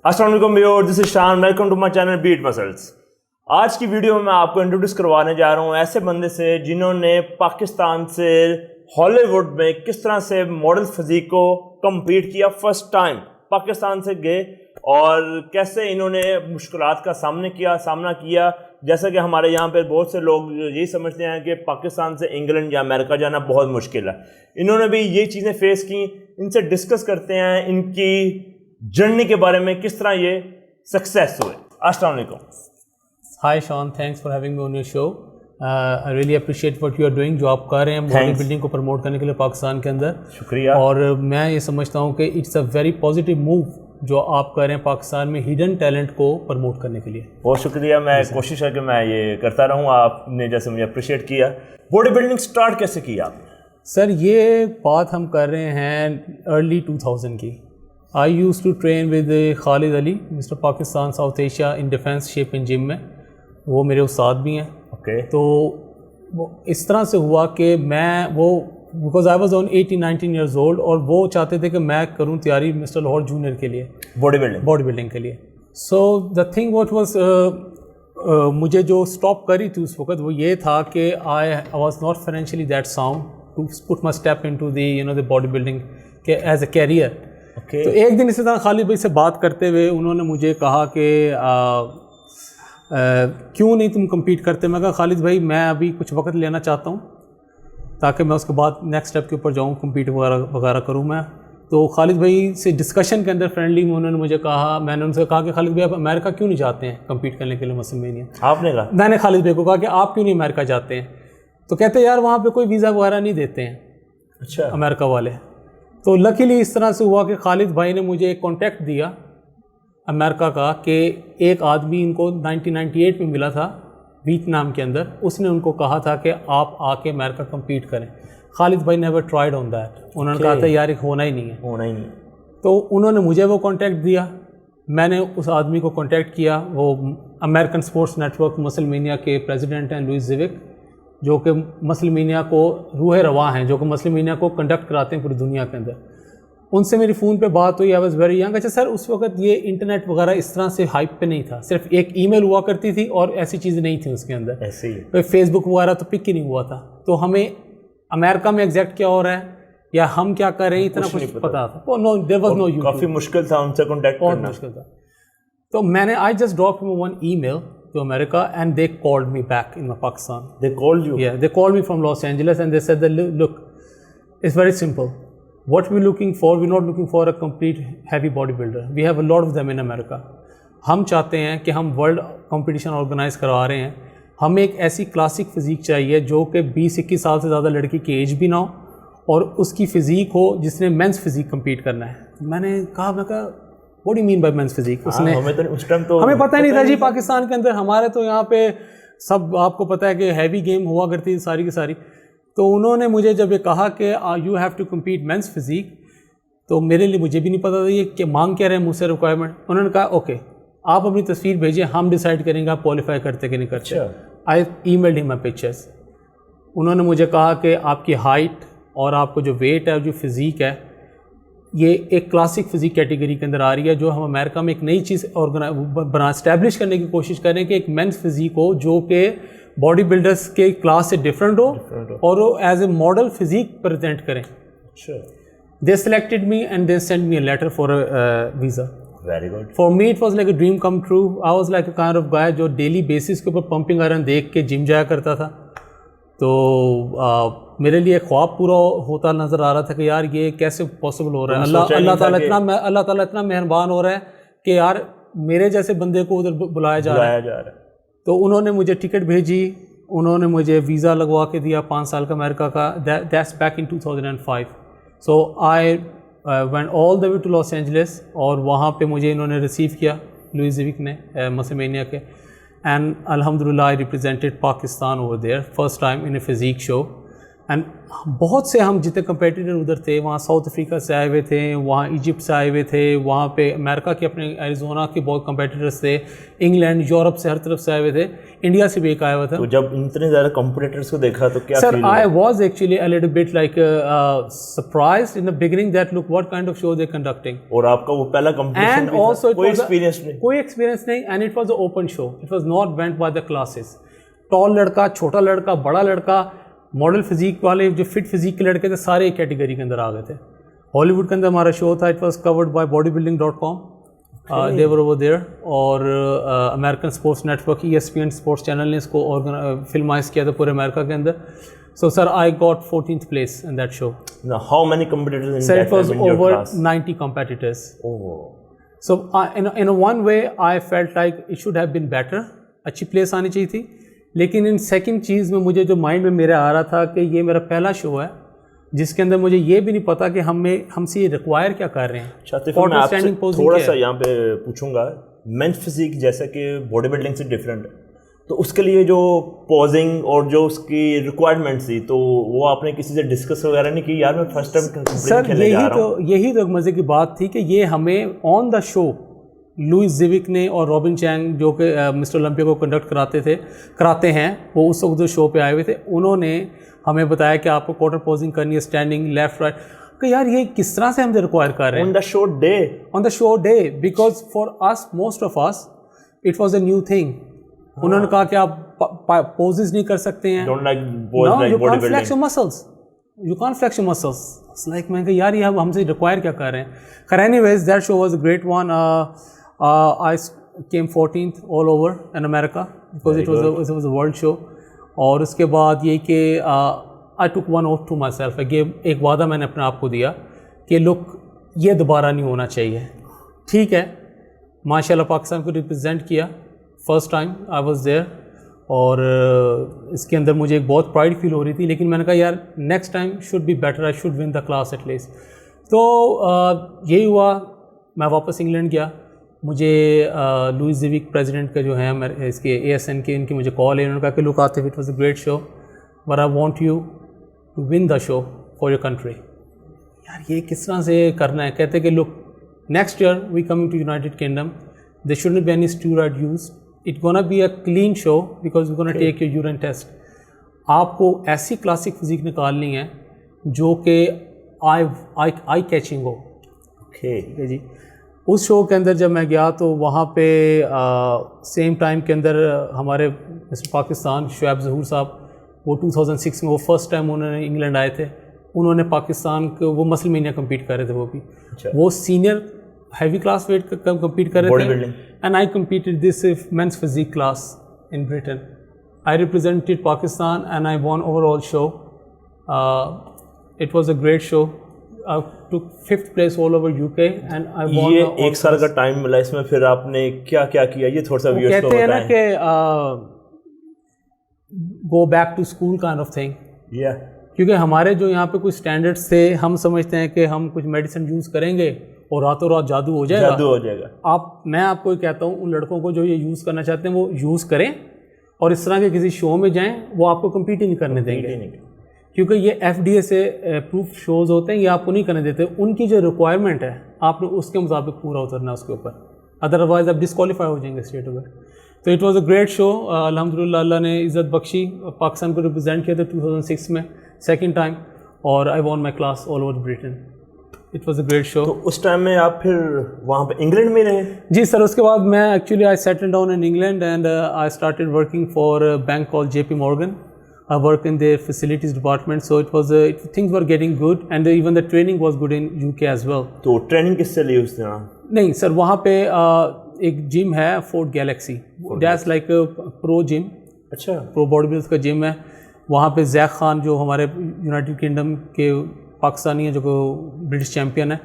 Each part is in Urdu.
السلام علیکم viewers, this is Shan, welcome to my channel beat muscles. آج کی ویڈیو میں آپ کو انٹروڈیوس کروانے جا رہا ہوں ایسے بندے سے جنہوں نے پاکستان سے ہالی ووڈ میں کس طرح سے ماڈل فزیک کو کمپیٹ کیا، فرسٹ ٹائم پاکستان سے گئے اور کیسے انہوں نے مشکلات کا سامنا کیا۔ جیسا کہ ہمارے یہاں پہ بہت سے لوگ یہی سمجھتے ہیں کہ پاکستان سے انگلینڈ یا امریکہ جانا بہت مشکل ہے، انہوں نے بھی یہ چیزیں فیس کی۔ ان سے ڈسکس کرتے ہیں ان کی جرنی کے بارے میں، کس طرح یہ سکسیس ہوئے۔ السلام علیکم۔ Hi Shan, thanks for having me on your show. I really appreciate what you are doing, جو آپ کر رہے ہیں باڈی بلڈنگ کو پروموٹ کرنے کے لیے پاکستان کے اندر۔ شکریہ۔ اور میں یہ سمجھتا ہوں کہ it's a very positive move جو آپ کر رہے ہیں پاکستان میں ہڈن ٹیلنٹ کو پروموٹ کرنے کے لیے۔ بہت شکریہ، میں کوشش ہے کہ میں یہ کرتا رہوں، آپ نے جیسے مجھے اپریشیٹ کیا۔ باڈی بلڈنگ سٹارٹ کیسے کیا آپ نے؟ سر یہ بات ہم کر رہے ہیں ارلی 2000 کی۔ I used to train with Khalid Ali, mister Pakistan south Asia in defence shape in gym میں، وہ میرے استاد بھی ہیں۔ اوکے۔ تو وہ اس طرح سے ہوا کہ میں because I was on 18-19 years old, اور وہ چاہتے تھے کہ میں کروں تیاری مسٹر لاہور جونیئر کے لیے، باڈی بلڈنگ کے لیے۔ سو دا تھنگ واٹ واز مجھے جو اسٹاپ کری تھی اس وقت وہ یہ تھا کہ I was not financially that sound to put my step in to the bodybuilding as a career. تو ایک دن اسی طرح خالد بھائی سے بات کرتے ہوئے انہوں نے مجھے کہا کہ کیوں نہیں تم کمپیٹ کرتے؟ میں کہا خالد بھائی میں ابھی کچھ وقت لینا چاہتا ہوں تاکہ میں اس کے بعد نیکسٹ اسٹیپ کے اوپر جاؤں، کمپیٹ وغیرہ کروں میں۔ تو خالد بھائی سے ڈسکشن کے اندر فرینڈلی میں انہوں نے مجھے کہا، میں نے ان سے کہا کہ خالد بھائی آپ امریکہ کیوں نہیں جاتے ہیں کمپیٹ کرنے کے لیے مسلم مینیا؟ آپ نے کہا؟ میں نے خالد بھائی کو کہا کہ آپ کیوں نہیں امریکہ جاتے ہیں؟ تو کہتے یار وہاں پہ کوئی ویزا وغیرہ نہیں دیتے ہیں اچھا امریکہ والے۔ تو لکیلی اس طرح سے ہوا کہ خالد بھائی نے مجھے ایک کانٹیکٹ دیا امریکہ کا کہ ایک آدمی ان کو 1998 میں ملا تھا ویتنام کے اندر، اس نے ان کو کہا تھا کہ آپ آ کے امریکہ کمپیٹ کریں۔ خالد بھائی نیور ٹرائیڈ آن دیٹ، انہوں نے کہا تھا یار ایک ہونا ہی نہیں۔ تو انہوں نے مجھے وہ کانٹیکٹ دیا، میں نے اس آدمی کو کانٹیکٹ کیا، وہ امریکن اسپورٹس نیٹ ورک مسلم مینیا کے پریزیڈنٹ ہیں لوئس زیوک، جو کہ مسلم مینیا کو روح رواں ہیں، جو کہ مسلم مینیا کو کنڈکٹ کراتے ہیں پوری دنیا کے اندر۔ ان سے میری فون پہ بات ہوئی، آئی واز ویری ینگ۔ اچھا سر اس وقت یہ انٹرنیٹ وغیرہ اس طرح سے ہائپ پہ نہیں تھا، صرف ایک ای میل ہوا کرتی تھی اور ایسی چیزیں نہیں تھیں اس کے اندر، ایسے ہی فیس بک وغیرہ تو پک ہی نہیں ہوا تھا۔ تو ہمیں امریکہ میں ایگزیکٹ کیا ہو رہا ہے یا ہم کیا کر رہے ہیں اتنا کچھ پتا تھا، کافی مشکل تھا ان سے کانٹیکٹ بہت مشکل تھا۔ تو میں نے I just drop one email to America and they called me back in Pakistan. They called you? Yeah, they called me from Los Angeles and they said that look, it's very simple. What we're looking for, we're not looking for a complete heavy bodybuilder. We have a lot of them in America. ہم چاہتے ہیں کہ ہم ورلڈ کمپٹیشن آرگنائز کروا رہے ہیں، ہمیں ایک ایسی کلاسک فزیک چاہیے جو کہ 20-21 سال سے زیادہ لڑکی کی ایج بھی نہ ہو اور اس کی فزیک ہو جس نے مینس فزیک کمپیٹ کرنا ہے۔ میں نے کہا what do you mean by men's physique؟ اس نے ہمیں پتہ نہیں تھا جی پاکستان کے اندر، ہمارے تو یہاں پہ سب آپ کو پتہ ہے کہ ہیوی گیم ہوا کرتی تھی ساری کی ساری۔ تو انہوں نے مجھے جب یہ کہا کہ you have to compete men's physique, تو میرے لیے مجھے بھی نہیں پتہ تھا یہ کہ مانگ کیا رہے ہیں مجھ سے ریکوائرمنٹ۔ انہوں نے کہا اوکے آپ اپنی تصویر بھیجیے، ہم ڈیسائیڈ کریں گے آپ کوالیفائی کرتے کہ نہیں کرتے۔ آئی ای میلڈ ہم مائی پکچرس۔ انہوں نے مجھے کہا کہ آپ کی ہائٹ اور آپ کو جو ویٹ ہے جو فزیک ہے یہ ایک کلاسک فزیک کیٹیگری کے اندر آ رہی ہے، جو ہم امریکہ میں ایک نئی چیز اسٹیبلش کرنے کی کوشش کریں کہ ایک مینس فزیک ہو جو کہ باڈی بلڈرس کے کلاس سے ڈفرینٹ ہو اور وہ as a model physique present کریں۔ They selected me and they send me a letter for visa. Very good. For me it was like a dream come true. I was like a kind of guy جو ڈیلی بیسس کے اوپر پمپنگ آئرن دیکھ کے جم جایا کرتا تھا۔ تو میرے لیے خواب پورا ہوتا نظر آ رہا تھا کہ یار یہ کیسے پاسبل ہو رہا ہے، اللہ تعالیٰ اتنا مہربان ہو رہا ہے کہ یار میرے جیسے بندے کو ادھر بلایا جا رہا ہے۔ تو انہوں نے مجھے ٹکٹ بھیجی، انہوں نے مجھے ویزا لگوا کے دیا 5 سال کا امریکہ کا، that's back in 2005۔ So I went all the way to Los Angeles, اور وہاں پہ مجھے انہوں نے ریسیو کیا لوئس زیوک نے مسلم مینیا کے، اینڈ الحمد للہ I represented Pakistan over there first time in a physique show. And بہت سے ہم جتنے کمپیٹیٹر ادھر تھے وہاں ساؤتھ افریقہ سے آئے ہوئے تھے, وہاں ایجپٹ سے آئے ہوئے تھے, وہاں پہ امریکہ کے اپنے ایریزونا کے بہت کمپیٹیٹرس تھے, انگلینڈ یورپ سے ہر طرف سے آئے ہوئے تھے, انڈیا سے بھی ایک آیا ہوا تھا. تو جب اتنے زیادہ کمپیٹیٹرس کو دیکھا تو کیا sir I was actually a little bit like surprised in the beginning that look what kind of show they conducting. اور آپ کا وہ پہلا کمپٹیشن بھی تھا, کوئی ایکسپیرینس نہیں؟ کوئی ایکسپیرینس نہیں, and it was a open show, it was not went by the classes. Tall لڑکا, چھوٹا لڑکا, بڑا لڑکا, ماڈل فزیک والے جو فٹ فزیک کے لڑکے تھے سارے ایک کیٹیگری کے اندر آ گئے تھے. ہالی ووڈ کے اندر ہمارا شو تھا, it was covered by bodybuilding.com, they were over there. اور American sports network ESPN sports channel نے اس کو فلمائز کیا تھا پورے امریکہ کے اندر. So sir, I got 14th place in that show. Now, how many competitors in Sir, that it was time in your over class? 90 competitors. Oh. So in a one way, I felt like it should have been better. اچھی پلیس آنی چاہیے تھی. لیکن ان سیکنڈ چیز میں مجھے جو مائنڈ میں میرے آ رہا تھا کہ یہ میرا پہلا شو ہے جس کے اندر مجھے یہ بھی نہیں پتا کہ ہم سے یہ ریکوائر کیا کر رہے ہیں. میں آپ سے تھوڑا سا یہاں پہ پوچھوں گا, مینس فزیک جیسا کہ باڈی بلڈنگ سے ڈفرینٹ ہے, تو اس کے لیے جو پوزنگ اور جو اس کی ریکوائرمنٹس تھی تو وہ آپ نے کسی سے ڈسکس وغیرہ نہیں کی؟ یار میں فرسٹ ٹائم کھیلنے جا رہا ہوں. یہی تو ایک مزے کی بات تھی کہ یہ ہمیں آن دا شو لوئس زیوک نے اور رابن چینگ جو کہ مسٹر اولمپیا کو کنڈکٹ کراتے ہیں, وہ اس وقت جو شو پہ آئے ہوئے تھے, انہوں نے ہمیں بتایا کہ آپ کو کوارٹر پوزنگ کرنی ہے, اسٹینڈنگ, لیفٹ رائٹ, کہ یار یہ کس طرح سے ہم سے ریکوائر کر رہے ہیں on the show day because for us most of us it was a new thing. انہوں نے کہا کہ آپ پوزز نہیں کر سکتے ہیں, you can't flex your muscles, you can't flex your muscles. Like میں کہ یار یہ ہم سے ریکوائر کیا کر رہے ہیں. خیر anyways that show was a great one. I came 14th all over in America because it was a world show. اور اس کے بعد یہ کہ I took one oath to myself. ایک وعدہ میں نے اپنے آپ کو دیا کہ لک یہ دوبارہ نہیں ہونا چاہیے. ٹھیک ہے, ماشاء اللہ پاکستان کو ریپرزینٹ کیا, first time I was there, اور اس کے اندر مجھے ایک بہت پرائڈ فیل ہو رہی تھی. لیکن میں نے کہا یار next time should be better, I should win the class at least. تو یہی ہوا, میں واپس انگلینڈ گیا. مجھے لوئس زیوک پریزیڈنٹ کا جو ہے اس کے ASN کے, ان کی مجھے کال ہے, انہوں نے کہا کہ لک آتے it was a great show but I want you to win the show for your country. یار یہ کس طرح سے کرنا ہے؟ کہتے کہ look next year we coming to United Kingdom, there should not be any steroid use, it gonna be a clean show because we gonna take your urine test. آپ کو ایسی کلاسک فزیک نکالنی ہے جو کہ آئی کیچنگ ہو. ٹھیک ہے جی. اس شو کے اندر جب میں گیا تو وہاں پہ سیم ٹائم کے اندر ہمارے مسٹر پاکستان شعیب ظہور صاحب, وہ 2006 میں وہ فرسٹ ٹائم انہوں نے انگلینڈ آئے تھے, انہوں نے پاکستان کو وہ مسل مینیا کمپیٹ کر رہے تھے, وہ بھی وہ senior heavy class weight compete کر رہے تھے. And I competed this men's physique class in Britain. I represented Pakistan and I won over all show. It was a great show. I took 5th place all over UK and I won. یہ ایک سال کا ٹائم ملا, اس میں پھر آپ نے کیا کیا کیا, یہ تھوڑا سا ویورز کو بتائیں. کہتے ہیں نا کہ go back to school kind of thing. کیونکہ ہمارے جو یہاں پہ کچھ اسٹینڈرڈس تھے, ہم سمجھتے ہیں کہ ہم کچھ میڈیسن یوز کریں گے اور راتوں رات جادو ہو جائے گا. میں آپ کو کہتا ہوں ان لڑکوں کو جو یہ یوز کرنا چاہتے ہیں وہ یوز کریں, اور اس طرح کے کسی شو میں جائیں, وہ آپ کو کمپیٹ ہی نہیں کرنے دیں گے, کیونکہ یہ FDA سے اپروف شوز ہوتے ہیں, یہ آپ کو نہیں کرنے دیتے. ان کی جو ریکوائرمنٹ ہے آپ نے اس کے مطابق پورا اترنا اس کے اوپر, ادروائز آپ ڈسکوالیفائی ہو جائیں گے اسٹریٹ اوور. تو اٹ واز اے گریٹ شو. الحمدللہ اللہ نے عزت بخشی, پاکستان کو ریپرزینٹ کیا تھا 2006 میں سیکنڈ ٹائم, اور I won my class all over Britain. It was a great show. تو اس ٹائم میں آپ پھر وہاں پہ انگلینڈ میں رہے؟ جی سر, اس کے بعد میں actually I settle down in England and I started working for bank call JP Morgan. I work in their facilities department, so things were getting good and even the training was good in UK as well. تو ٹریننگ کس سے لی اس نے؟ نہیں سر, وہاں پہ ایک جم ہے فورٹ گیلیکسی, دیٹس لائک پرو جم. اچھا, پرو باڈی بلڈرز کا جم ہے. وہاں پہ زیک خان جو ہمارے یونائٹیڈ کنگڈم کے پاکستانی ہیں, جو برٹش چیمپئن ہیں,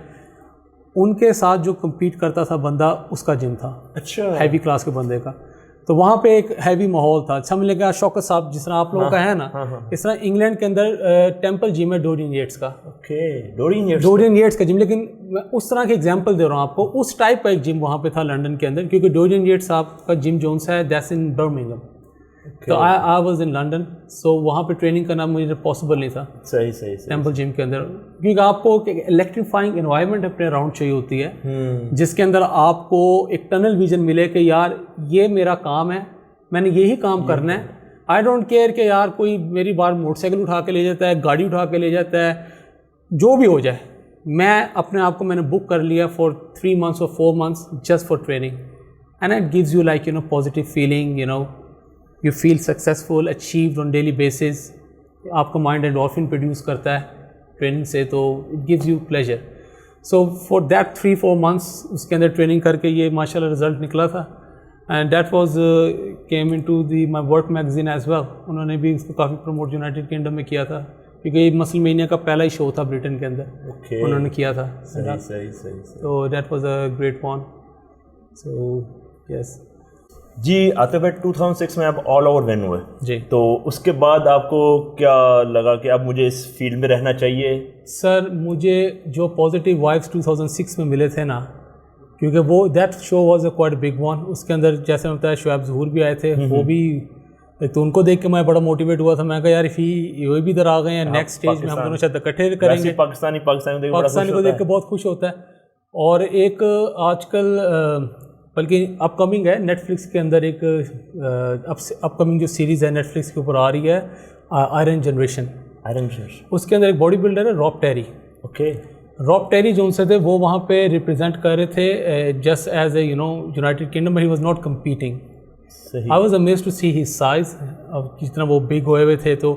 ان کے ساتھ جو کمپیٹ کرتا تھا بندہ, اس کا جم تھا. اچھا, ہیوی کلاس کے بندے کا. تو وہاں پہ ایک ہیوی ماحول تھا. سمجھ لیں کہ شوکت صاحب جس طرح آپ لوگوں کا ہے نا, اس طرح انگلینڈ کے اندر ٹیمپل جم ہے ڈورین ییٹس کا. ڈورین ییٹس کا جم. لیکن میں اس طرح کی ایگزامپل دے رہا ہوں آپ کو, اس ٹائپ کا ایک جم وہاں پہ تھا لنڈن کے اندر, کیونکہ ڈورین ییٹس صاحب کا جم جونس ہے دیٹس ان برمنگھم. تو آئی واز ان لنڈن, سو وہاں پہ ٹریننگ کرنا مجھے پاسبل نہیں تھا صحیح ٹیمپل جم کے اندر, کیونکہ آپ کو ایک الیکٹریفائنگ انوائرمنٹ اپنے اراؤنڈ چاہیے ہوتی ہے جس کے اندر آپ کو ایک ٹنل ویژن ملے کہ یار یہ میرا کام ہے, میں نے یہی کام کرنا ہے. آئی ڈونٹ کیئر کہ یار کوئی میری بار موٹر سائیکل اٹھا کے لے جاتا ہے, گاڑی اٹھا کے لے جاتا ہے, جو بھی ہو جائے. میں اپنے آپ کو میں نے بک کر لیا for 3 months or 4 months just for training, and it gives you like positive feeling, you feel successful, achieved on daily basis. آپ کا مائنڈ اینڈورفن پروڈیوس کرتا ہے ٹریننگ سے, تو it gives you pleasure. So for that 3-4 months اس کے اندر ٹریننگ کر کے یہ ماشاء اللہ رزلٹ نکلا تھا. And that was came in to the my work magazine as well. انہوں نے بھی اس کو کافی پروموٹ یونائٹیڈ کنگڈم میں کیا تھا, کیونکہ یہ مسل مینیا کا پہلا ہی شو تھا برٹن کے اندر, انہوں نے کیا تھا. تو that was a great one. So yes. جی عاطف بھائی 2006 میں آپ آل اوور ون ہوئے جی, تو اس کے بعد آپ کو کیا لگا کہ اب مجھے اس فیلڈ میں رہنا چاہیے؟ سر مجھے جو پازیٹیو وائبس 2006 میں ملے تھے نا, کیونکہ وہ that show was a quite big one. اس کے اندر جیسے میں بتایا شعیب ظہور بھی آئے تھے, وہ بھی ایک تو ان کو دیکھ کے میں بڑا موٹیویٹ ہوا تھا. میں کہا یار یہ بھی ادھر آ گئے ہیں, نیکسٹ اسٹیج میں ہم دونوں شاید اکٹھے کریں گے. پاکستانی کو دیکھ کے بہت خوش ہوتا ہے. اور ایک آج کل بلکہ اپ کمنگ ہے نیٹ فلکس کے اندر, ایک اپ کمنگ جو سیریز ہے نیٹ فلکس کے اوپر آ رہی ہے, آئرن جنریشن. اس کے اندر ایک باڈی بلڈر ہے راب ٹیری. راب ٹیری جو ان سے تھے وہ وہاں پہ ریپرزینٹ کر رہے تھے just as a United Kingdom, but he was not competing. I was amazed to see his size, اب جتنا وہ بگ ہوئے ہوئے تھے. تو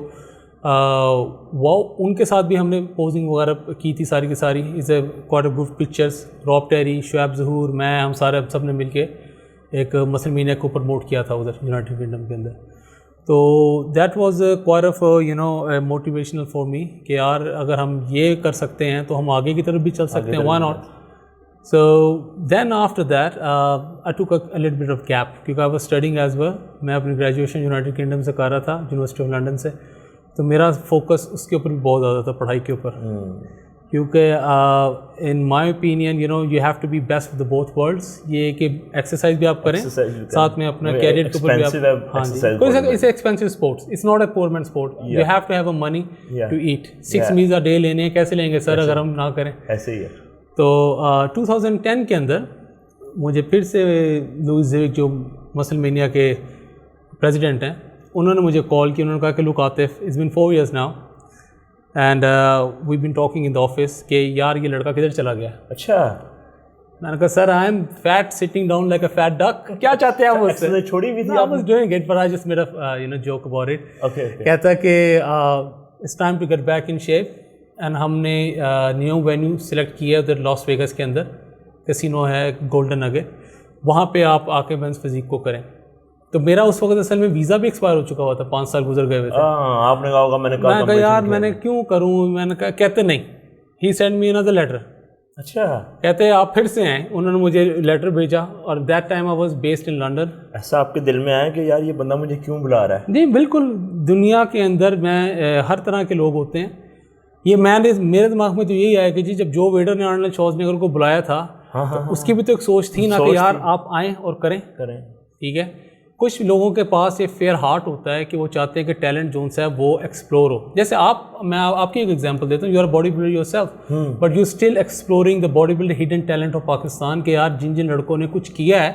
وہ ان کے ساتھ بھی ہم نے پوزنگ وغیرہ کی تھی ساری کی ساری. Is a quite a good pictures. Rob Terry, Shoaib Zahoor, میں, ہم سب نے مل کے ایک مسل مینیا کو پروموٹ کیا تھا ادھر یونائٹیڈ کنگڈم کے اندر. تو that was quite of motivational for me کہ یار اگر ہم یہ کر سکتے ہیں تو ہم آگے کی طرف بھی چل سکتے ہیں, why not. So then after that I took a little bit of gap کیونکہ I was studying as well. میں اپنی گریجویشن یونائٹیڈ کنگڈم سے کر رہا تھا, یونیورسٹی آف لنڈن سے. تو میرا فوکس اس کے اوپر بھی بہت زیادہ تھا, پڑھائی کے اوپر, کیونکہ in my opinion you have to be best of the both worlds. یہ کہ ایکسرسائز بھی آپ کریں ساتھ میں اپنا کیریئر کے اوپر بھی آپ. ہاں جی, it's expensive sports, it's not a government sport. You have to have a money to eat. 6 meals a day لینے ہیں, کیسے لیں گے سر اگر ہم نہ کریں؟ ایسے ہی ہے. تو 2010 کے اندر مجھے پھر سے لوئس زیوک جو مسل مینیا کے پریزیڈنٹ ہیں, انہوں نے مجھے کال کی. انہوں نے کہا کہ look Atif, it's been 4 years now and we been talking in the office کہ یار یہ لڑکا کدھر چلا گیا. اچھا. میں نے کہا sir I am fat sitting down like a fat duck. کیا چاہتے ہیں آپ مجھ سے؟ چھوڑی ہوئی تھی. I was doing it but I just made a joke about it. کہتا کہ it's time to get back in shape. And ہم نے نیو وینیو سلیکٹ کیا ادھر لاس ویگس کے اندر, کسینو ہے گولڈن اگے, وہاں پہ آپ آ کے مینس فزیک کو کریں. تو میرا اس وقت اصل میں ویزا بھی ایکسپائر ہو چکا ہوا تھا, 5 سال گزر گئے ہوئے تھے. آپ نے کہا ہوگا میں نے کہا یار میں نے کیوں کروں. میں نے کہا, کہتے نہیں, ہی سینڈ می another letter. اچھا. کہتے آپ پھر سے آئیں. انہوں نے مجھے لیٹر بھیجا اور that time I was based in London. ایسا آپ کے دل میں آیا کہ یار یہ بندہ مجھے کیوں بلا رہا ہے؟ نہیں بالکل, دنیا کے اندر میں ہر طرح کے لوگ ہوتے ہیں. یہ میرے دماغ میں تو یہی آیا کہ جی جب جو ویڈر نے آرنلڈ شوازنیگر کو بلایا تھا تو اس کی بھی تو ایک سوچ تھی نا کہ یار آپ آئیں اور کریں. ٹھیک ہے. کچھ لوگوں کے پاس یہ فیئر ہارٹ ہوتا ہے کہ وہ چاہتے ہیں کہ ٹیلنٹ جو ہے وہ ایکسپلور ہو. جیسے میں آپ کی ایک ایگزامپل دیتا ہوں. You our body builder your self but you still exploring the body builder hidden talent of Pakistan کہ یار جن لڑکوں نے کچھ کیا ہے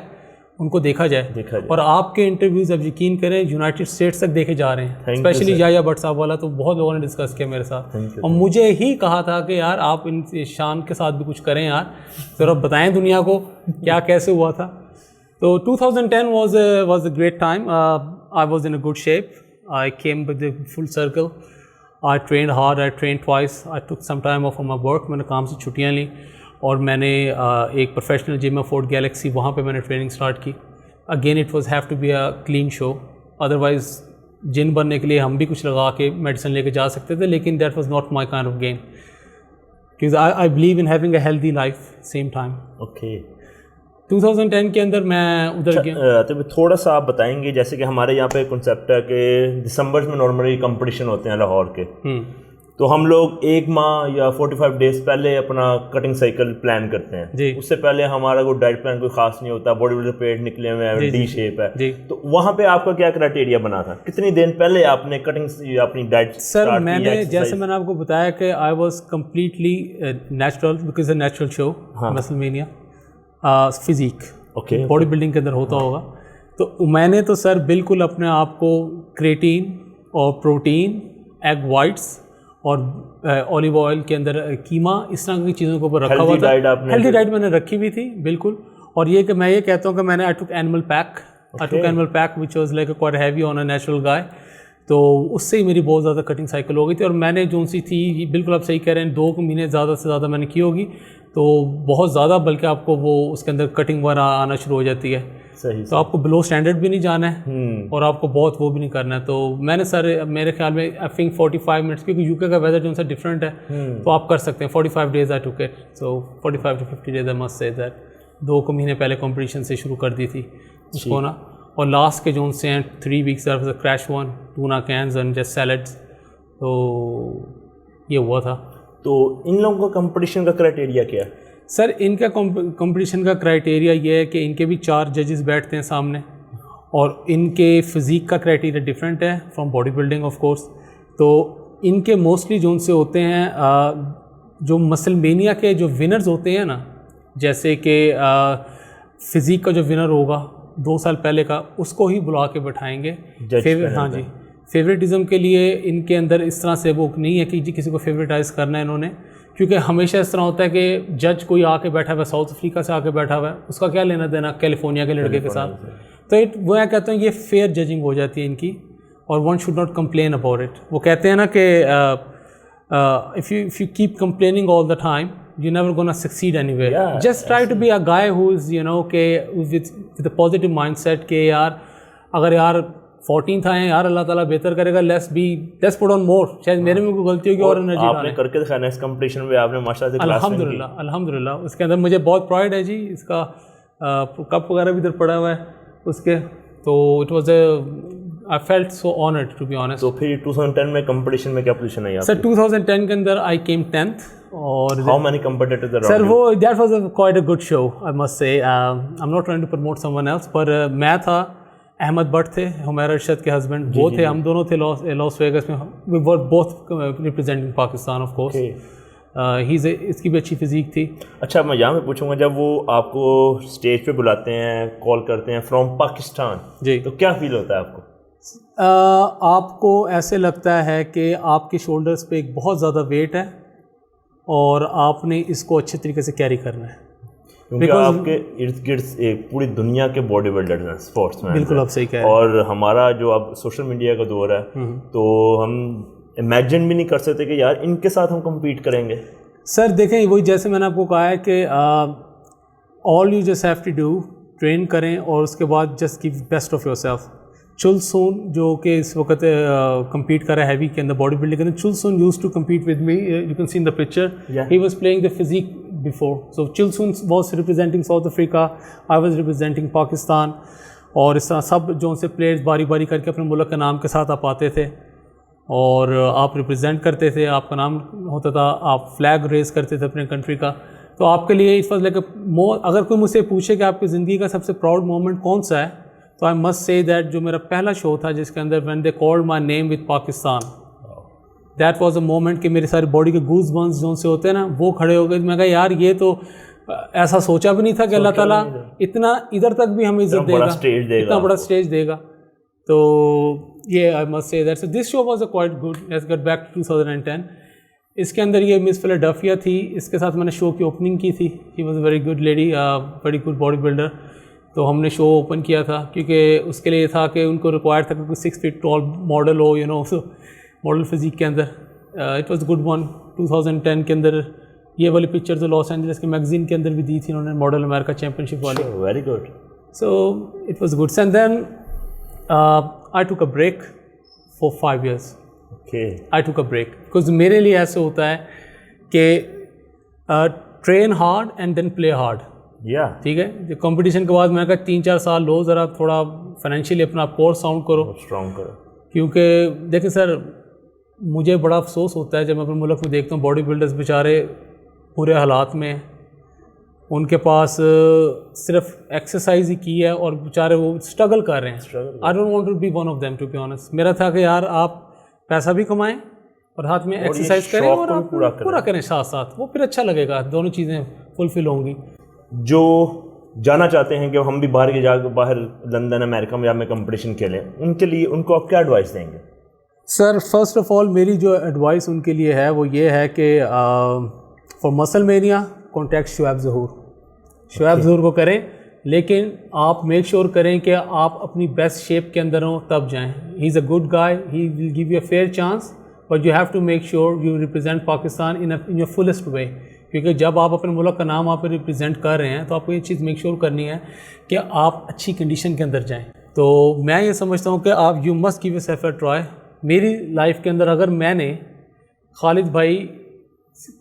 ان کو دیکھا جائے. اور آپ کے انٹرویوز اب یقین کریں یونائٹیڈ اسٹیٹس تک دیکھے جا رہے ہیں, اسپیشلی یحییٰ بٹ صاحب والا تو بہت لوگوں نے ڈسکس کیا میرے ساتھ, اور مجھے ہی کہا تھا کہ یار آپ ان شان کے ساتھ بھی کچھ کریں یار, ذرا بتائیں دنیا کو کیا کیسے ہوا تھا. تو 2010 was a great time. I was in a good shape. I came with the full circle. I trained hard. I trained twice. I took some time off from my work. میں نے کام سے چھٹیاں لیں اور میں نے ایک پروفیشنل جم ہے فورٹ گیلیکسی, وہاں پہ میں نے ٹریننگ اسٹارٹ کی. Again it was have to be a clean show, otherwise جن بننے کے لیے ہم بھی کچھ لگا کے میڈیسن لے کے جا سکتے تھے, لیکن that was not my kind of game, کیونکہ I believe in having a healthy life same time. Okay. 2010 کے اندر میں ادھر گیا. تو تھوڑا سا آپ بتائیں گے, جیسے کہ ہمارے یہاں پہ کنسیپٹ ہے کہ دسمبر میں نارملی کمپٹیشن ہوتے ہیں لاہور کے, تو ہم لوگ 1 ماہ یا 45 ڈیز پہلے اپنا کٹنگ سائیکل پلان کرتے ہیں. جی. اس سے پہلے ہمارا کوئی ڈائٹ پلان کوئی خاص نہیں ہوتا, باڈی بلڈر پیٹ نکلے ہوئے ہیں, ڈی شیپ ہے. جی. تو وہاں پہ آپ کا کیا کرائٹیریا بنا تھا, کتنی دن پہلے آپ نے کٹنگ اپنی ڈائٹ؟ سر میں نے جیسے میں نے آپ کو بتایا کہ I was completely natural because a natural show muscle mania physique body building کے اندر ہوتا ہوگا. تو میں نے تو سر بالکل اپنے آپ کو کریٹین اور پروٹین, ایگ وائٹس اور اولیو آئل کے اندر کیما, اس طرح کی چیزوں کے اوپر رکھا ہوا تھا. ہیلدی ڈائٹ میں نے رکھی ہوئی تھی بالکل. اور یہ کہ میں یہ کہتا ہوں کہ میں نے I took Animal Pak which was like quite heavy on a natural guy. تو اس سے ہی میری بہت زیادہ کٹنگ سائیکل ہو گئی تھی. اور میں نے جو سی تھی بالکل آپ صحیح کہہ رہے ہیں, 2 مہینے زیادہ سے زیادہ میں نے کی ہوگی, تو بہت زیادہ, بلکہ آپ کو وہ اس کے اندر کٹنگ وغیرہ آنا شروع ہو جاتی ہے. صحیح. تو آپ کو بلو اسٹینڈرڈ بھی نہیں جانا ہے اور آپ کو بہت وہ بھی نہیں کرنا ہے. تو میں نے سر میرے خیال میں آئی تھنک 45 منٹس, کیونکہ یو کے کا ویدر جو سا ڈفرینٹ ہے, تو آپ کر سکتے ہیں. 45 days I took it. So 45 to 50 days I must say that. 2 مہینے پہلے کمپٹیشن سے شروع کر دی تھی اس کو نا. اور لاسٹ کے جو سے ہیں 3 weeks crash 1 tuna cans and just salads. تو یہ ہوا تھا. تو ان لوگوں کا کمپٹیشن کا کرائٹیریا کیا ہے سر؟ ان کا کمپٹیشن کا کرائٹیریا یہ ہے کہ ان کے بھی 4 ججز بیٹھتے ہیں سامنے, اور ان کے فزیک کا کرائٹیریا ڈفرینٹ ہے from body building of course. تو ان کے موسٹلی جو ان سے ہوتے ہیں جو مسل مینیا کے جو ونرز ہوتے ہیں نا, جیسے کہ فزیک کا جو ونر ہوگا 2 سال پہلے کا, اس کو ہی بلا کے بٹھائیں گے. ہاں جی, فیوریٹزم کے لیے ان کے اندر اس طرح سے وہ نہیں ہے کہ جی کسی کو فیوریٹائز کرنا ہے انہوں نے, کیونکہ ہمیشہ اس طرح ہوتا ہے کہ جج کوئی آ کے بیٹھا ہوا ہے, ساؤتھ افریقہ سے آ کے بیٹھا ہوا ہے, اس کا کیا لینا دینا کیلیفورنیا کے لڑکے کے ساتھ. تو وہ میں کہتا ہوں یہ فیئر ججنگ ہو جاتی ہے ان کی, اور one should not complain about it. وہ کہتے ہیں نا کہ if you keep complaining all the time, you're never going to succeed anywhere. Yeah, just try to be a guy who is کہ with a positive mindset کہ یار اگر یار 14th آئے یار اللہ تعالیٰ بہتر کرے گا, let's put on more. شاید میرے میں کوئی غلطی ہوگی اور انرجی آپ نے کر کے دکھایا اس کمپٹیشن میں, آپ نے ماشاءاللہ سے کلاس میں الحمدللہ اس کے اندر مجھے بہت پرائڈ ہے جی. اس کا کپ وغیرہ بھی ادھر پڑا ہوا ہے اس کے. تو it was I felt so honored to be honest. تو پھر 2010 میں کمپٹیشن میں کیا پوزیشن آئی آپ کی؟ سر 2010 کے اندر I came 10th. اور how many competitors around you? سر وہ that was quite a good show I must say. I'm not trying to promote someone else, پر میں تھا, احمد بٹ تھے حمیرہ ارشد کے ہسبینڈ, وہ تھے, ہم دونوں تھے لاس ویگس میں. we were both representing Pakistan of course. اس کی بھی اچھی فزیک تھی. اچھا میں یہاں پہ پوچھوں گا, جب وہ آپ کو اسٹیج پہ بلاتے ہیں, کال کرتے ہیں فرام پاکستان, جی, تو کیا فیل ہوتا ہے آپ کو؟ آپ کو ایسے لگتا ہے کہ آپ کے شولڈرز پہ ایک بہت زیادہ ویٹ ہے اور آپ نے اس کو اچھے طریقے سے کیری کرنا ہے, کیونکہ آپ کے ارد گرد ایک پوری دنیا کے باڈی بلڈرز ہیں, اسپورٹس مین. بالکل آپ صحیح کہہ رہے ہیں. اور ہمارا جو اب سوشل میڈیا کا دور ہے, تو ہم امیجن بھی نہیں کر سکتے کہ یار ان کے ساتھ ہم کمپیٹ کریں گے. سر دیکھیں, وہی جیسے میں نے آپ کو کہا ہے کہ all you just have to do, train کریں اور اس کے بعد just give best of yourself. چل سون جو کہ اس وقت کمپیٹ کر رہا ہے ہیوی کے اندر, باڈی بلڈنگ کے اندر, Chul Soon used to compete with me, you can see in the picture, he was playing the physique before. So Chul Soon was representing South Africa, I was representing Pakistan. اور اس طرح سب جو سے پلیئرز باری باری کر کے اپنے ملک کے نام کے ساتھ آپ آتے تھے اور آپ ریپرزینٹ کرتے تھے, آپ کا نام ہوتا تھا, آپ فلیگ ریز کرتے تھے اپنے کنٹری کا. تو آپ کے لیے اٹ واز لائک اگر کوئی مجھ سے پوچھے کہ آپ کی زندگی کا سب سے پراؤڈ مومنٹ کون سا ہے, تو آئی مسٹ سے دیٹ جو میرا پہلا شو تھا جس کے اندر when they called my name with Pakistan, that was a moment کہ میری ساری باڈی کے گوز بنس جو سے ہوتے ہیں نا وہ کھڑے ہو گئے. میں کہا یار یہ تو ایسا سوچا بھی نہیں تھا کہ اللہ تعالیٰ اتنا ادھر تک بھی ہمیں عزت دے گا, اتنا بڑا اسٹیج دے گا. تو یہ I must say that. So this show was a quite good. Let's get back to 2010. اس کے اندر یہ مس فلاڈیلفیا تھی, اس کے ساتھ میں نے شو کی اوپننگ کی تھی. He was a very good lady, very good body builder. تو ہم نے شو اوپن کیا تھا کیونکہ اس کے لیے تھا کہ ان کو ریکوائر تھا کہ کوئی 6 فٹ ٹال ماڈل ہو, یو نو, ماڈل فزیک کے اندر. It was good one. 2010 کے اندر یہ والی پکچر جو لاس اینجلس کے میگزین کے اندر بھی دی تھی انہوں نے, ماڈل امریکہ چیمپئن شپ والی. Very good. So it was good. And then I took a break for 5 years. I took a break because میرے لیے ایسے ہوتا ہے کہ train hard and then play hard. ٹھیک ہے, کمپٹیشن کے بعد میں نے کہا 3-4 سال لو, ذرا تھوڑا فائنینشیلی اپنا کور ساؤنڈ کرو, اسٹرانگ کرو. کیونکہ دیکھیں سر مجھے بڑا افسوس ہوتا ہے جب میں اپنے ملک میں دیکھتا ہوں باڈی بلڈرز بیچارے برے حالات میں، ان کے پاس صرف ایکسرسائز ہی کی ہے اور بیچارے وہ اسٹرگل کر رہے ہیں. I don't want to be one of them to be honest. میرا تھا کہ یار آپ پیسہ بھی کمائیں اور ہاتھ میں ایکسرسائز کریں اور آپ پورا کریں ساتھ ساتھ، وہ پھر اچھا لگے گا، دونوں چیزیں فلفل ہوں گی. جو جانا چاہتے ہیں کہ ہم بھی باہر کے جا کے باہر لندن امریکہ میں یا میں کمپٹیشن کھیلیں، ان کے لیے ان کو آپ کیا ایڈوائس دیں گے؟ سر فرسٹ آف آل میری جو ایڈوائس ان کے لیے ہے وہ یہ ہے کہ فار مسل مینیا کانٹیکٹ شعیب ظہور. شعیب ظہور کو کریں، لیکن آپ میک شیور کریں کہ آپ اپنی بیسٹ شیپ کے اندر ہوں تب جائیں. He is a good guy, he will give you a fair chance, but you have to make sure you represent Pakistan in your fullest way. کیونکہ جب آپ اپنے ملک کا نام آپ ریپرزینٹ کر رہے ہیں تو آپ کو یہ چیز میک شیور کرنی ہے کہ آپ اچھی کنڈیشن کے اندر جائیں. تو میں یہ سمجھتا ہوں کہ آپ you must give yourself a try. میری لائف کے اندر اگر میں نے خالد بھائی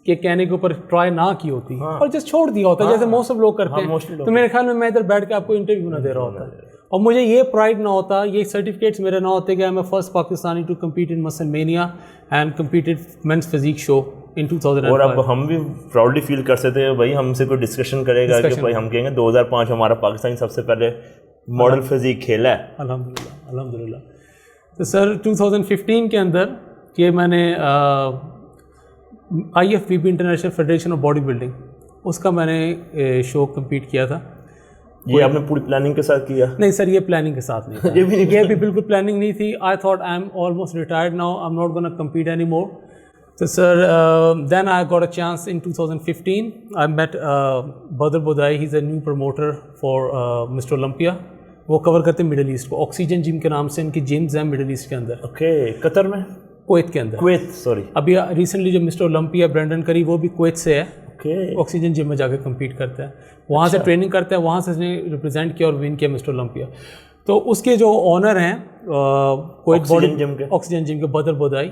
کے کہنے کے اوپر ٹرائی نہ کی ہوتی اور جس چھوڑ دیا ہوتا جیسے موسٹ آف لوگ کرتے ہیں، تو میرے خیال میں ادھر بیٹھ کے آپ کو انٹرویو نہ دے رہا ہوتا اور مجھے یہ پرائڈ نہ ہوتا، یہ سرٹیفکیٹس میرے نہ ہوتے کہ I am first Pakistani to compete in Muscle Mania and competed men's physique show in 2005. اور اب ہم بھی پراؤڈلی فیل کر سکتے ہیں بھائی ہم سے کوئی ڈسکشن کرے گا کہ بھائی ہم کہیں گے 2005 ہمارا پاکستانی سب سے پہلے ماڈل فزیک کھیلا ہے. الحمدللہ. تو سر 2015 کے اندر کہ میں نے IFBB international federation of body building اس کا میں نے شو کمپیٹ کیا تھا. یہ آپ نے پوری پلاننگ کے ساتھ کیا؟ نہیں سر، یہ پلاننگ کے ساتھ نہیں تھا. یہ بھی بالکل پلاننگ نہیں تھی. I thought I am almost retired now, I am not gonna compete any more. تو sir then I got a chance in 2015. I met Badr Badai, he is a new promoter for Mister Olympia. وہ کور کرتے ہیں مڈل ایسٹ کو، آکسیجن جم کے نام سے ان کی جمز ہیں مڈل ایسٹ کے اندر. اوکے، قطر میں؟ کویت کے اندر. Kuwait, sorry. ابھی ریسنٹلی جو مسٹر اولمپیا برینڈن کری وہ بھی کویت سے ہے. اوکے. آکسیجن جم میں جا کے کمپیٹ کرتا ہے، وہاں سے ٹریننگ کرتا ہے، وہاں سے اس نے ریپرزینٹ کیا اور ون کیا مسٹر اولمپیا. تو اس کے جو آنر ہیں کویت باڈی آکسیجن جم کے بدر بدائی،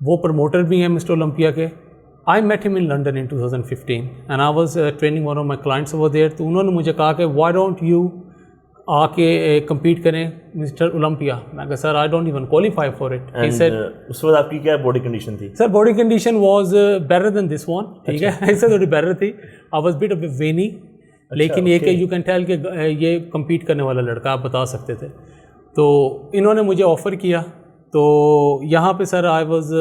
وہ پروموٹر بھی ہیں مسٹر اولمپیا کے. آئی میٹ ہم in London in 2015 and I was training one of my clients over there. تو انہوں نے مجھے کہا کہ وائی ڈونٹ یو آ کے کمپیٹ کریں مسٹر اولمپیا. میں کہا sir I don't even qualify for it. اس وقت آپ کی کیا باڈی کنڈیشن تھی؟ Sir body condition was better than this one. ٹھیک ہے، اس سے تھوڑی بیٹر تھی. I was bit of veiny, لیکن یہ کہ یو کین ٹیل کہ یہ کمپیٹ کرنے والا لڑکا آپ بتا سکتے تھے. تو انہوں نے مجھے آفر کیا. تو یہاں پہ سر آئی واز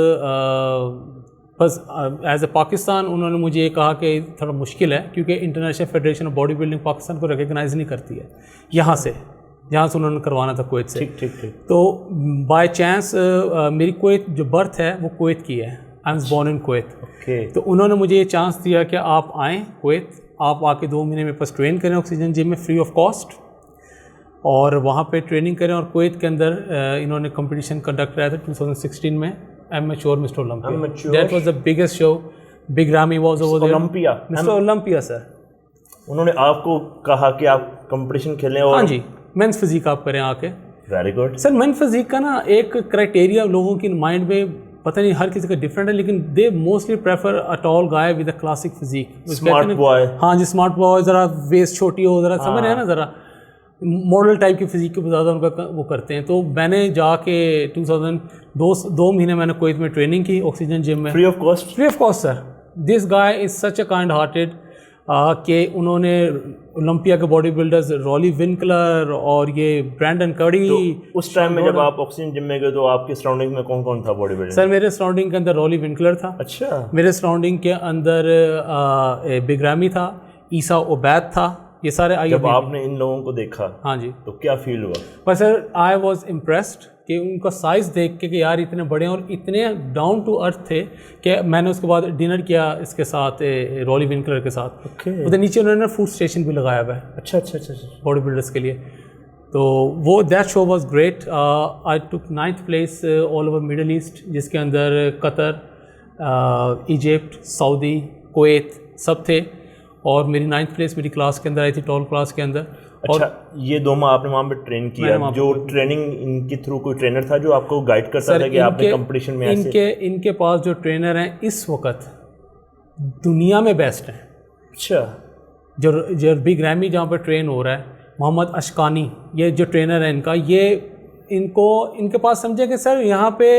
بس ایز اے پاکستان انہوں نے مجھے یہ کہا کہ تھوڑا مشکل ہے کیونکہ international federation of body building Pakistan کو ریکگنائز نہیں کرتی ہے یہاں سے انہوں نے کروانا تھا کویت سے. تو بائی چانس میری کویت جو برتھ ہے وہ کویت کی ہے. I am born in Kuwait. تو انہوں نے مجھے یہ چانس دیا کہ آپ آئیں کویت، آپ آ کے 2 مہینے میں بس ٹرین کریں آکسیجن جم میں فری آف کاسٹ، اور وہاں پہ ٹریننگ کریں. اور کویت کے اندر انہوں نے کمپٹیشن کنڈکٹ کرایا تھا 2016 میں، amateur Mister Olympia. That was the biggest show. Big Ramy was over there. Olympia, Mister Olympia sir. انہوں نے آپ کو کہا کہ آپ کمپٹیشن کھیلیں؟ اور ہاں جی، مینس فزیک آپ کریں آ کے. ویری گڈ سر. مین فزیک کا نا ایک کرائٹیریا لوگوں کی مائنڈ میں پتہ نہیں ہر کسی کا ڈفرینٹ ہے، لیکن they mostly prefer a talc guy with a classic physique. Smart boy. ہاں جی، اسمارٹ بوائے، ذرا ویسٹ چھوٹی ہو، ذرا سمجھ رہے ہیں نا، ذرا ماڈل ٹائپ کی فزیک کے زیادہ ان کا وہ کرتے ہیں. تو میں نے جا کے 2 مہینے میں نے کویت میں ٹریننگ کی آکسیجن جم میں free of cost. Free of cost sir. This guy is such a kind hearted کہ انہوں نے اولمپیا کے باڈی بلڈرز رولی ونکلر اور یہ برینڈن کڑی. اس ٹائم میں جب آپ آکسیجن جم میں گئے تو آپ کے سراؤنڈنگ میں کون کون تھا باڈی بلڈر؟ سر میرے سراؤنڈنگ کے اندر رولی ونکلر تھا. اچھا. میرے سراؤنڈنگ کے اندر بگ رامی تھا، عیسیٰ عبید تھا. یہ سارے آئی. جب آپ نے ان لوگوں کو دیکھا ہاں جی تو کیا فیل ہوا؟ پر سر آئی واز امپریسڈ کہ ان کا سائز دیکھ کے کہ یار اتنے بڑے ہیں اور اتنے ڈاؤن ٹو ارتھ تھے کہ میں نے اس کے بعد ڈنر کیا اس کے ساتھ رولی ونکلر کے ساتھ. ادھر نیچے انہوں نے فوڈ اسٹیشن بھی لگایا ہوا ہے. اچھا اچھا اچھا باڈی بلڈرس کے لیے. تو وہ that show was great. I took 9th place all over Middle East, جس کے اندر قطر، ایجپٹ، سعودی، کویت سب تھے. اور میری 9th پلیس میری کلاس کے اندر آئی تھی، ٹال کلاس کے اندر. اچھا، یہ 2 ماہ آپ نے وہاں پہ ٹرین کیا. جو ٹریننگ ان کے تھرو کوئی ٹرینر تھا جو آپ کو گائیڈ کرتا تھا کہ آپ نے کمپٹیشن میں ایسے؟ ان کے پاس جو ٹرینر ہیں اس وقت دنیا میں بیسٹ ہیں. اچھا. جو بگ ریمی جہاں پہ ٹرین ہو رہا ہے، محمد اشکانی، یہ جو ٹرینر ہے ان کا، یہ ان کے پاس سمجھے کہ سر یہاں پہ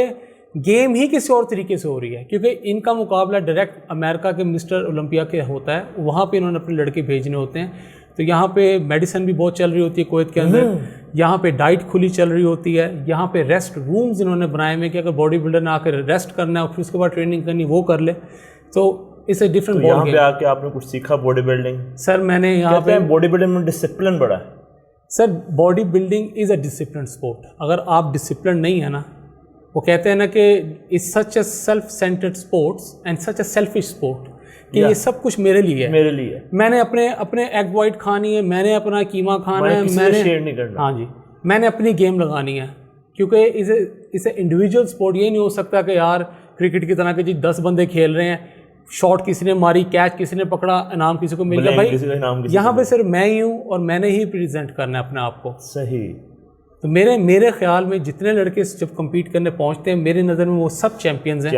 گیم ہی کسی اور طریقے سے ہو رہی ہے, کیونکہ ان کا مقابلہ ڈائریکٹ امریکہ کے مسٹر اولمپیا کے ہوتا ہے, وہاں پہ انہوں نے اپنے لڑکے بھیجنے ہوتے ہیں. تو یہاں پہ میڈیسن بھی بہت چل رہی ہوتی ہے کویت کے اندر, یہاں پہ ڈائٹ کھلی چل رہی ہوتی ہے, یہاں پہ ریسٹ رومز انہوں نے بنائے ہوئے کہ اگر باڈی بلڈر نے آ کے ریسٹ کرنا ہے اور پھر اس کے بعد ٹریننگ کرنی وہ کر لے. تو اس اے ڈفرنٹ یہاں پہ آ کے آپ نے کچھ سیکھا باڈی بلڈنگ؟ سر میں نے یہاں پہ باڈی بلڈنگ میں ڈسپلن بڑا ہے. Sir body building is a discipline sport. اگر آپ ڈسپلن نہیں ہے نا, وہ کہتے ہیں نا کہ it's such a self centered sports and such a selfish sport, کہ یہ سب کچھ میرے لیے ہے, میرے لیے میں نے اپنے ایگ وائٹ کھانی ہے, میں نے اپنا قیمہ کھانا ہے, میں نے شیئر نہیں کرنا. ہاں جی, میں نے اپنی گیم لگانی ہے, کیونکہ اسے انڈیویجول اسپورٹ یہ نہیں ہو سکتا کہ یار کرکٹ کی طرح کہ جی 10 بندے کھیل رہے ہیں, شاٹ کسی نے ماری, کیچ کسی نے پکڑا, انعام کسی کو مل گیا. بھائی یہاں پہ صرف میں ہی ہوں اور میں نے ہی پریزنٹ کرنا ہے اپنے آپ کو. صحیح. تو میرے خیال میں جتنے لڑکے جب کمپیٹ کرنے پہنچتے ہیں, میری نظر میں وہ سب چیمپئنز ہیں.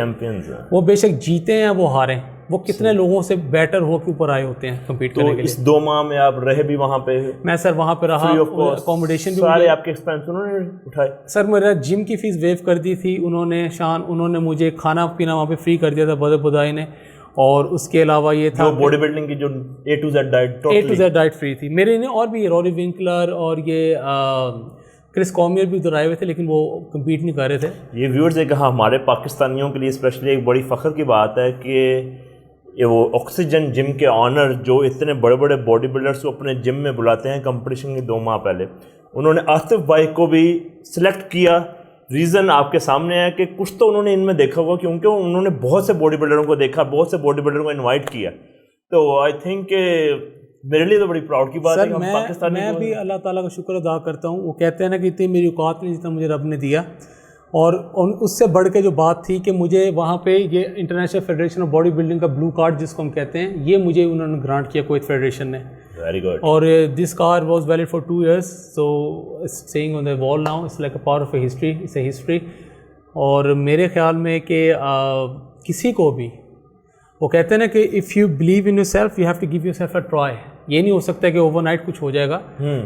وہ بے شک جیتے ہیں وہ ہاریں, وہ کتنے لوگوں سے بیٹر ہو کے اوپر آئے ہوتے ہیں کمپیٹ کرنے کے لیے. اس 2 ماہ میں آپ رہے بھی وہاں پہ؟ میں سر وہاں پہ رہا, اکوموڈیشن بھی سارے آپ کے ایکسپینس انہوں نے اٹھائے؟ سر میرا جم کی فیس ویو کر دی تھی انہوں نے مجھے کھانا پینا وہاں پہ فری کر دیا تھا بدائی نے, اور اس کے علاوہ یہ تھا باڈی بلڈنگ کی جو A to Z diet free تھی. میرے نے اور بھی روری ونکلر اور یہ کرس کامیئر بھی ادھر آئے ہوئے تھے, لیکن وہ کمپیٹ نہیں کر رہے تھے. یہ ویورز ہے کہ ہمارے پاکستانیوں کے لیے اسپیشلی ایک بڑی فخر کی بات ہے کہ یہ وہ آکسیجن جم کے آنر جو اتنے بڑے بڑے باڈی بلڈرس کو اپنے جم میں بلاتے ہیں کمپٹیشن کے 2 ماہ پہلے, انہوں نے آصف بھائی کو بھی سلیکٹ کیا. ریزن آپ کے سامنے ہے کہ کچھ تو انہوں نے ان میں دیکھا ہوا, کیونکہ انہوں نے بہت سے باڈی بلڈروں کو دیکھا, بہت سے باڈی بلڈروں کو انوائٹ کیا. تو آئی تھنک کہ میرے لیے تو بڑی پراؤڈ کی بات ہے کہ ہم پاکستانی. میں بھی اللہ تعالیٰ کا شکر ادا کرتا ہوں. وہ کہتے ہیں نا کہ اتنی میری اوقات نہیں جتنا مجھے رب نے دیا, اور اس سے بڑھ کے جو بات تھی کہ مجھے وہاں پہ یہ international federation of body building کا بلو کارڈ جس کو ہم کہتے ہیں, یہ مجھے انہوں نے گرانٹ کیا کویت فیڈریشن نے. Very good. اور this card was valid for 2 years, so it's seeing on the wall now, it's like a part of a history, it's a history. اور میرے خیال میں کہ کسی کو بھی وہ کہتے ہیں نا کہ if you believe in yourself you have to give yourself a try. یہ نہیں ہو سکتا کہ اوور نائٹ کچھ ہو جائے گا,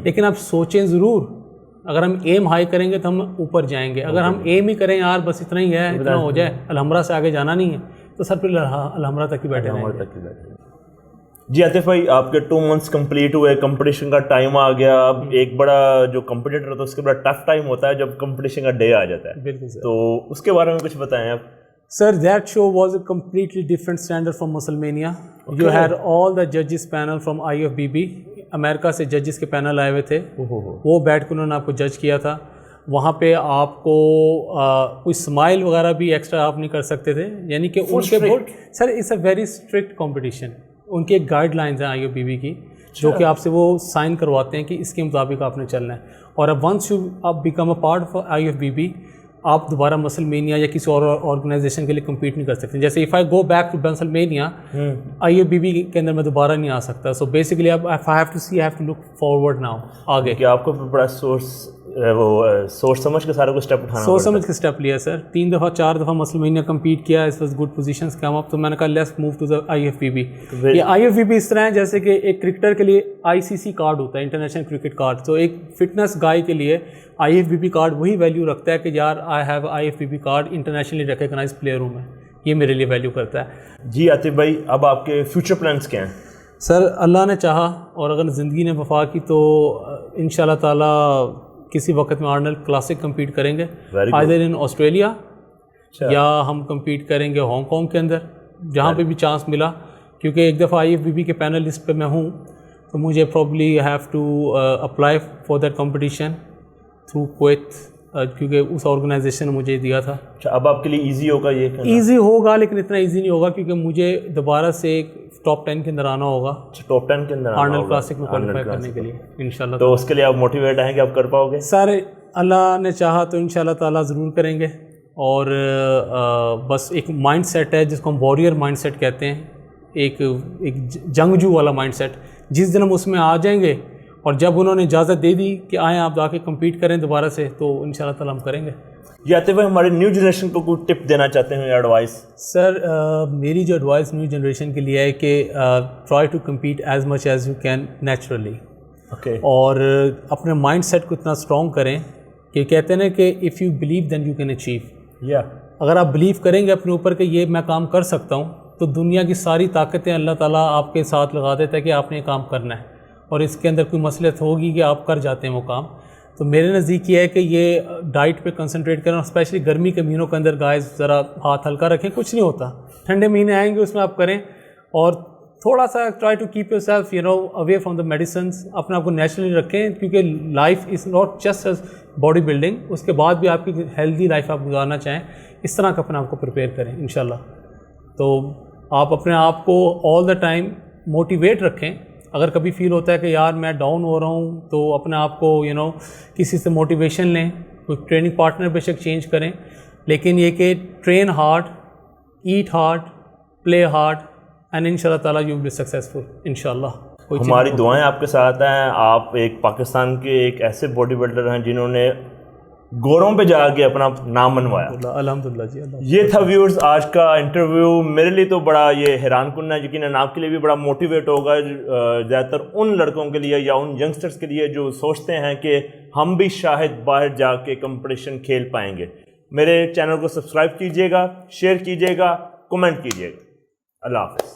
لیکن آپ سوچیں ضرور. اگر ہم ایم ہائی کریں گے تو ہم اوپر جائیں گے. اگر ہم ایم ہی کریں یار بس اتنا ہی ہے, اتنا ہو جائے, الحمرہ سے آگے جانا نہیں ہے, تو سر پھر الحمرہ تک ہی بیٹھے رہیں گے. جی عاطف بھائی, آپ کے 2 months کمپلیٹ ہوئے, کمپٹیشن کا ٹائم آ گیا. اب ایک بڑا جو کمپٹیٹر ہوتا ہے اس کے بڑا ٹف ٹائم ہوتا ہے جب کمپٹیشن کا ڈے آ جاتا ہے. بالکل سر. تو اس کے بارے میں کچھ بتائیں آپ. Sir, that show was a completely different standard from WrestleMania. Okay. You had all the judges panel from IFBB. امریکہ سے ججز کے پینل آئے ہوئے تھے, وہ بیٹھ کے انہوں نے آپ کو جج کیا تھا. وہاں پہ آپ کو کوئی اسمائل وغیرہ بھی ایکسٹرا آپ نہیں کر سکتے تھے, یعنی کہ ان کے sir it's a very strict competition. ان کی ایک گائیڈ لائنز ہیں IFBB کی, جو کہ آپ سے وہ سائن کرواتے ہیں کہ اس کے مطابق آپ نے چلنا ہے. اور اب ونس یو آپ become a part of IFBB, آپ دوبارہ مسلمینیا یا کسی اور آرگنائزیشن کے لیے کمپیٹ نہیں کر سکتے. جیسے if I go back to Muscle Mania, IFBB کے اندر میں دوبارہ نہیں آ سکتا. سو بیسکلی اب I have to look forward now آگے. کہ آپ کو بڑا سوچ سمجھ کے سارا کو اسٹیپ اٹھانا, سوچ سمجھ کے اسٹیپ لیا سر. 3 دفعہ 4 دفعہ مسلمینیا کمپیٹ کیا, اس was good positions come up. تو میں نے کہا let's move to the IFBB. یہ IFBB اس طرح ہے جیسے کہ ایک کرکٹر کے لیے ICC کارڈ ہوتا ہے, انٹرنیشنل کرکٹ کارڈ. تو ایک فٹنس گائے کے لیے IFBB کارڈ وہی ویلیو رکھتا ہے کہ یار I have IFBB card, internationally recognize player ہوں میں, یہ میرے لیے ویلیو کرتا ہے. جی عاطف بھائی, اب آپ کے فیوچر پلانس کیا ہیں؟ سر اللہ نے چاہا اور اگر زندگی نے وفا کی تو ان شاء اللہ تعالیٰ کسی وقت میں آرنلڈ کلاسک کمپیٹ کریں گے, آئدر ان آسٹریلیا یا ہم کمپیٹ کریں گے ہانگ کانگ کے اندر, جہاں پہ بھی چانس ملا. کیونکہ ایک دفعہ IFBB کے پینل لسٹ پہ میں ہوں, تو مجھے probably have to apply for that competition through Kuwait, کیونکہ اس آرگنائزیشن نے مجھے دیا تھا. اچھا, اب آپ کے لیے ایزی ہوگا یہ؟ ایزی ہوگا, لیکن اتنا ایزی نہیں ہوگا کیونکہ مجھے دوبارہ سے ٹاپ 10 کے اندر آنا ہوگا. ٹاپ 10 کے اندر آرنلڈ کلاسک میں کوالیفائی کرنے کے لیے انشاءاللہ. تو اس کے لیے آپ موٹیویٹ ہیں کہ آپ کر پاؤ گے؟ سر اللہ نے چاہا تو انشاءاللہ تعالیٰ ضرور کریں گے. اور بس ایک مائنڈ سیٹ ہے جس کو ہم واریر مائنڈ سیٹ کہتے ہیں, ایک جنگجو والا مائنڈ سیٹ. جس دن ہم اس میں آ جائیں گے اور جب انہوں نے اجازت دے دی کہ آئیں آپ جا کے کمپیٹ کریں دوبارہ سے, تو انشاءاللہ تعالیٰ ہم کریں گے. یہ آتے ہوئے ہمارے نیو جنریشن کو کوئی ٹپ دینا چاہتے ہیں یا ایڈوائس؟ سر میری جو ایڈوائس نیو جنریشن کے لیے ہے کہ try to compete as much as you can naturally. اور اپنے مائنڈ سیٹ کو اتنا اسٹرانگ کریں کہ کہتے ہیں نا کہ if you believe then you can achieve. اگر آپ بلیو کریں گے اپنے اوپر کہ یہ میں کام کر سکتا ہوں تو دنیا کی ساری طاقتیں اللہ تعالیٰ آپ کے ساتھ لگا دیتا ہے کہ آپ نے یہ کام کرنا ہے، اور اس کے اندر کوئی مصلحت ہوگی کہ آپ کر جاتے ہیں وہ کام. تو میرے نزدیک یہ ہے کہ یہ ڈائٹ پہ کنسنٹریٹ کریں، اور اسپیشلی گرمی کے مہینوں کے اندر گائز ذرا ہاتھ ہلکا رکھیں، کچھ نہیں ہوتا. ٹھنڈے مہینے آئیں گے اس میں آپ کریں، اور تھوڑا سا try to keep yourself away from the medicines. اپنے آپ کو نیچرلی رکھیں، کیونکہ life is not just as body building, اس کے بعد بھی آپ کی ہیلدی لائف آپ گزارنا چاہیں، اس طرح کا اپنے آپ کو پریپیئر کریں انشاءاللہ. تو آپ اپنے آپ کو آل دا ٹائم موٹیویٹ رکھیں. اگر کبھی فیل ہوتا ہے کہ یار میں ڈاؤن ہو رہا ہوں تو اپنے آپ کو کسی سے موٹیویشن لیں، کوئی ٹریننگ پارٹنر بے شک چینج کریں، لیکن یہ کہ train hard, eat hard, play hard, and ان شاء اللہ تعالیٰ یو ول بی سکسیزفل انشاءاللہ. ہماری دعائیں آپ کے ساتھ ہیں. آپ ایک پاکستان کے ایک ایسے باڈی بلڈر ہیں جنہوں نے گوروں پہ جا کے اپنا نام منوایا. الحمدللہ جی. یہ تھا ویورز آج کا انٹرویو. میرے لیے تو بڑا یہ حیران کن ہے، یقیناً آپ کے لیے بھی بڑا موٹیویٹ ہوگا، زیادہ تر ان لڑکوں کے لیے یا ان ینگسٹرز کے لیے جو سوچتے ہیں کہ ہم بھی شاید باہر جا کے کمپٹیشن کھیل پائیں گے. میرے چینل کو سبسکرائب کیجیے گا، شیئر کیجیے گا، کمنٹ کیجیے گا. اللہ حافظ.